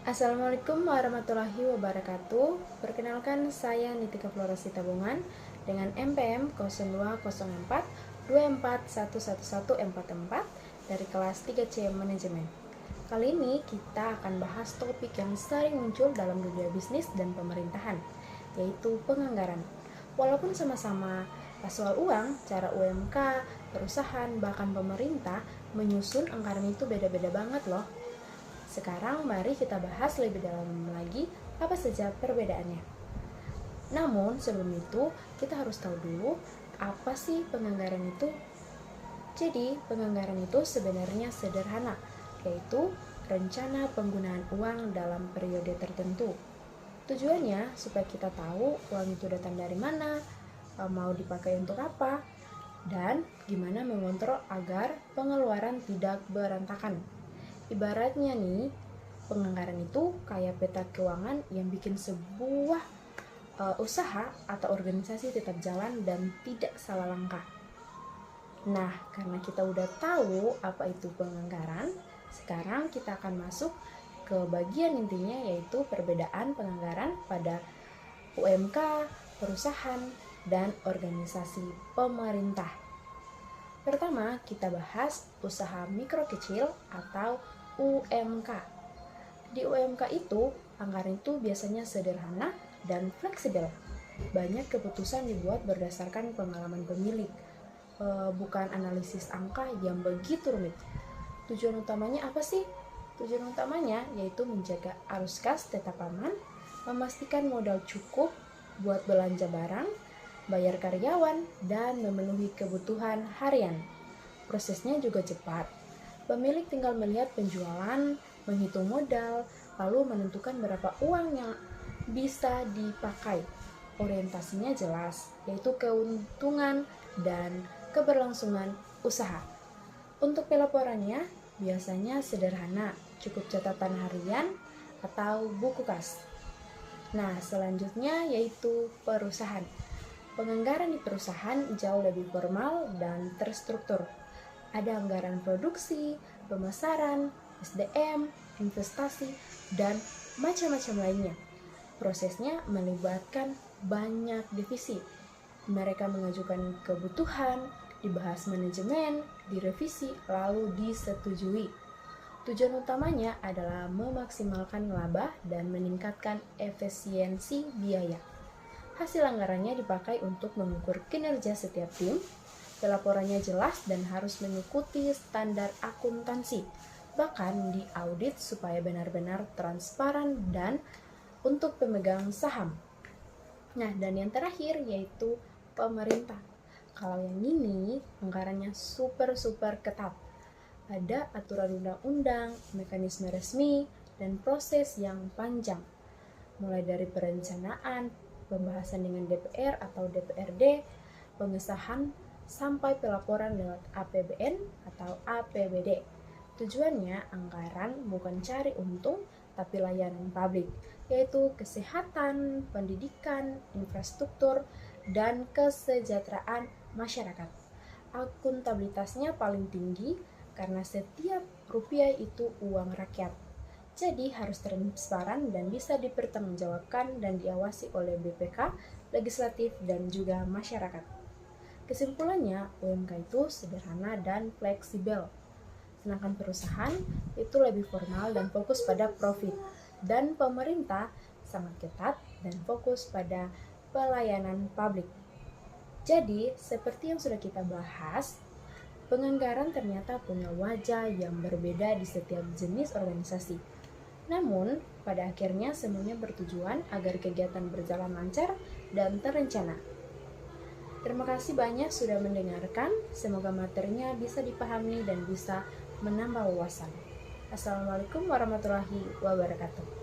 Assalamualaikum warahmatullahi wabarakatuh. Perkenalkan, saya Nitika Florasi Tabungan dengan MPM 0204 2411144 dari kelas 3C Manajemen. Kali ini kita akan bahas topik yang sering muncul dalam dunia bisnis dan pemerintahan, yaitu penganggaran. Walaupun sama-sama soal uang, cara UMK, perusahaan, bahkan pemerintah menyusun anggaran itu beda-beda banget loh. Sekarang mari kita bahas lebih dalam lagi apa saja perbedaannya. Namun sebelum itu kita harus tahu dulu apa sih penganggaran itu. Jadi penganggaran itu sebenarnya sederhana, yaitu rencana penggunaan uang dalam periode tertentu. Tujuannya supaya kita tahu uang itu datang dari mana, mau dipakai untuk apa, dan gimana mengontrol agar pengeluaran tidak berantakan. Ibaratnya nih, penganggaran itu kayak peta keuangan yang bikin sebuah usaha atau organisasi tetap jalan dan tidak salah langkah. Nah, karena kita udah tahu apa itu penganggaran, sekarang kita akan masuk ke bagian intinya, yaitu perbedaan penganggaran pada UMK, perusahaan, dan organisasi pemerintah. Pertama, kita bahas usaha mikro kecil atau UMK. Di UMK itu, anggaran itu biasanya sederhana dan fleksibel. Banyak keputusan dibuat berdasarkan pengalaman pemilik, bukan analisis angka yang begitu rumit. Tujuan utamanya apa sih? Tujuan utamanya yaitu menjaga arus kas tetap aman, memastikan modal cukup buat belanja barang, bayar karyawan, dan memenuhi kebutuhan harian. Prosesnya juga cepat. Pemilik tinggal melihat penjualan, menghitung modal, lalu menentukan berapa uang yang bisa dipakai. Orientasinya jelas, yaitu keuntungan dan keberlangsungan usaha. Untuk pelaporannya, biasanya sederhana, cukup catatan harian atau buku kas. Nah, selanjutnya yaitu perusahaan. Penganggaran di perusahaan jauh lebih formal dan terstruktur. Ada anggaran produksi, pemasaran, SDM, investasi, dan macam-macam lainnya. Prosesnya melibatkan banyak divisi. Mereka mengajukan kebutuhan, dibahas manajemen, direvisi, lalu disetujui. Tujuan utamanya adalah memaksimalkan laba dan meningkatkan efisiensi biaya. Hasil anggarannya dipakai untuk mengukur kinerja setiap tim. Pelaporannya jelas dan harus mengikuti standar akuntansi, bahkan diaudit supaya benar-benar transparan dan untuk pemegang saham. Nah, dan yang terakhir yaitu pemerintah. Kalau yang ini anggarannya super ketat. Ada aturan undang-undang, mekanisme resmi, dan proses yang panjang. Mulai dari perencanaan, pembahasan dengan DPR atau DPRD, pengesahan, sampai pelaporan lewat APBN atau APBD. Tujuannya anggaran bukan cari untung, tapi layanan publik, yaitu kesehatan, pendidikan, infrastruktur, dan kesejahteraan masyarakat. Akuntabilitasnya paling tinggi karena setiap rupiah itu uang rakyat. Jadi harus transparan dan bisa dipertanggungjawabkan dan diawasi oleh BPK, legislatif, dan juga masyarakat. Kesimpulannya, UMK itu sederhana dan fleksibel. Sedangkan perusahaan itu lebih formal dan fokus pada profit. Dan pemerintah sangat ketat dan fokus pada pelayanan publik. Jadi, seperti yang sudah kita bahas, penganggaran ternyata punya wajah yang berbeda di setiap jenis organisasi. Namun, pada akhirnya semuanya bertujuan agar kegiatan berjalan lancar dan terencana. Terima kasih banyak sudah mendengarkan. Semoga materinya bisa dipahami dan bisa menambah wawasan. Assalamualaikum warahmatullahi wabarakatuh.